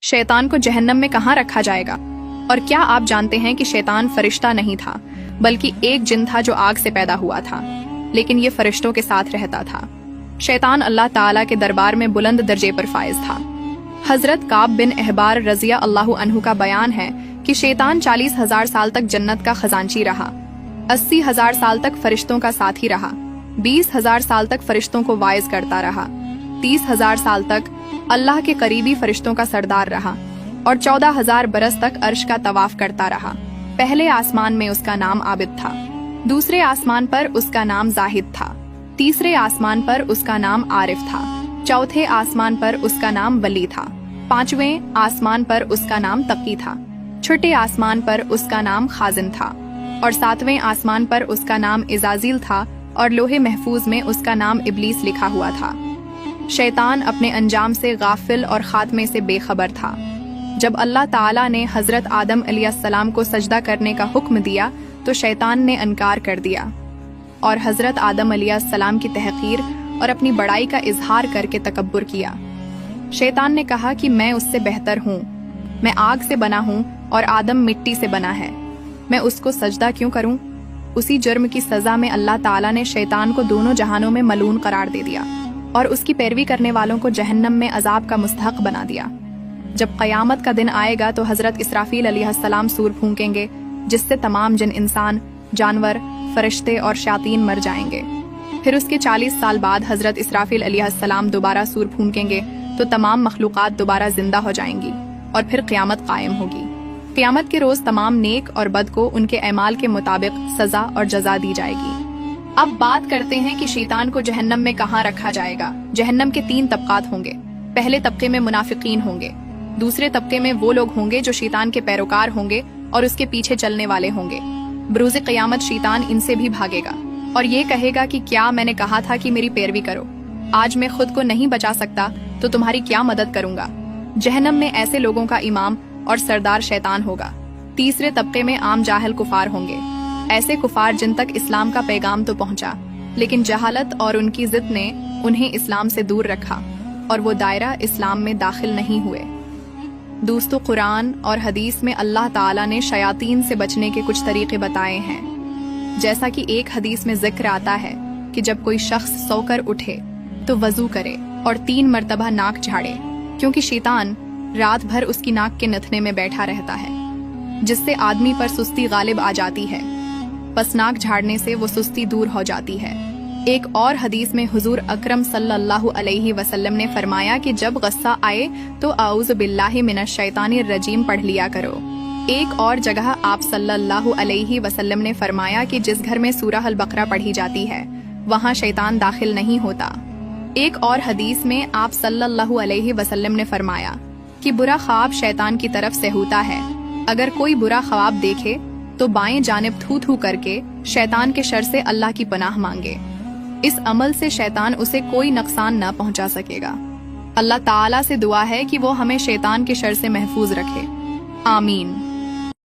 शैतान को जहन्नम में कहाँ रखा जाएगा? और क्या आप जानते हैं कि शैतान फरिश्ता नहीं था, बल्कि एक जिन था जो आग से पैदा हुआ था, लेकिन ये फरिश्तों के साथ रहता था। शैतान अल्लाह ताला के दरबार में बुलंद दर्जे पर फाइज था। हजरत काब बिन अहबार रज़िया अल्लाहु अन्हु का बयान है कि शैतान 40,000 साल तक जन्नत का खजांची रहा, 80,000 साल तक फरिश्तों का साथी रहा, 20,000 साल तक फरिश्तों को वाइज करता रहा, 30,000 साल तक अल्लाह के करीबी फरिश्तों का सरदार रहा और 14,000 बरस तक अर्श का तवाफ करता रहा। पहले आसमान में उसका नाम आबिद था, दूसरे आसमान पर उसका नाम जाहिद था, तीसरे आसमान पर उसका नाम आरिफ था, चौथे आसमान पर उसका नाम वली था, पांचवें आसमान पर उसका नाम तकी था, छठे आसमान पर उसका नाम खाजिन था और सातवें आसमान पर उसका नाम इजाजिल था और लोहे महफूज में उसका नाम इब्लीस लिखा हुआ था। शैतान अपने अंजाम से गाफिल और खात्मे से बेखबर था। जब अल्लाह ताला ने हजरत आदम अलैहिस्सलाम को सजदा करने का हुक्म दिया तो शैतान ने इनकार कर दिया और हजरत आदम अलैहिस्सलाम की तहकीर और अपनी बड़ाई का इजहार करके तकब्बुर किया। शैतान ने कहा कि मैं उससे बेहतर हूँ, मैं आग से बना हूँ और आदम मिट्टी से बना है, मैं उसको सजदा क्यों करूँ? उसी जुर्म की सजा में अल्लाह ताला ने शैतान को दोनों जहानों में मलून करार दे दिया और उसकी पैरवी करने वालों को जहन्नम में अजाब का मुस्तहक बना दिया। जब क़यामत का दिन आएगा तो हजरत इसराफील अलैहिस्सलाम सूर फूंकेंगे, जिससे तमाम जिन इंसान, जानवर, फरिश्ते और शायातीन मर जाएंगे। फिर उसके 40 साल बाद हजरत इसराफील अलैहिस्सलाम दोबारा सूर फूंकेंगे तो तमाम मखलूक़ात दोबारा जिंदा हो जाएंगी और फिर क़यामत कायम होगी। क़यामत के रोज तमाम नेक और बद को उनके ऐमाल के मुताबिक सजा और जजा दी जाएगी। अब बात करते हैं कि शैतान को जहन्नम में कहाँ रखा जाएगा। जहन्नम के 3 तबकात होंगे। पहले तबके में मुनाफिकीन होंगे, दूसरे तबके में वो लोग होंगे जो शैतान के पैरोकार होंगे और उसके पीछे चलने वाले होंगे। बरूज़ क़यामत शैतान इनसे भी भागेगा और ये कहेगा कि क्या मैंने कहा था कि मेरी पैरवी करो, आज मैं खुद को नहीं बचा सकता तो तुम्हारी क्या मदद करूंगा। जहन्नम में ऐसे लोगों का इमाम और सरदार शैतान होगा। तीसरे तबके में आम जाहिल कुफार होंगे, ऐसे कुफार जिन तक इस्लाम का पैगाम तो पहुंचा, लेकिन जहालत और उनकी जिद ने उन्हें इस्लाम से दूर रखा और वो दायरा इस्लाम में दाखिल नहीं हुए। दोस्तों, कुरान और हदीस में अल्लाह ताला ने शयातीन से बचने के कुछ तरीके बताए हैं। जैसा कि एक हदीस में जिक्र आता है कि जब कोई शख्स सोकर उठे तो वजू करे और 3 मरतबा नाक झाड़े, क्योंकि शैतान रात भर उसकी नाक के नथने में बैठा रहता है, जिससे आदमी पर सुस्ती गालिब आ जाती है। बस नाक झाड़ने से वो सुस्ती दूर हो जाती है। एक और हदीस में हुजूर अकरम सल्लल्लाहु अलैहि वसल्लम ने फरमाया कि जब गुस्सा आए तो आऊज़ु बिल्लाहि मिनश शैतानिर रजीम पढ़ लिया करो। एक और जगह आप सल्लल्लाहु अलैहि वसल्लम ने फरमाया कि जिस घर में सूरह अल बकरा पढ़ी जाती है वहाँ शैतान दाखिल नहीं होता। एक और हदीस में आप सल्लल्लाहु अलैहि वसल्लम ने फरमाया कि बुरा ख्वाब शैतान की तरफ से होता है। अगर कोई बुरा ख्वाब देखे तो बाएं जानिब थू थू करके शैतान के शर से अल्लाह की पनाह मांगे। इस अमल से शैतान उसे कोई नुकसान न पहुंचा सकेगा। अल्लाह ताला से दुआ है कि वो हमें शैतान के शर से महफूज रखे। आमीन।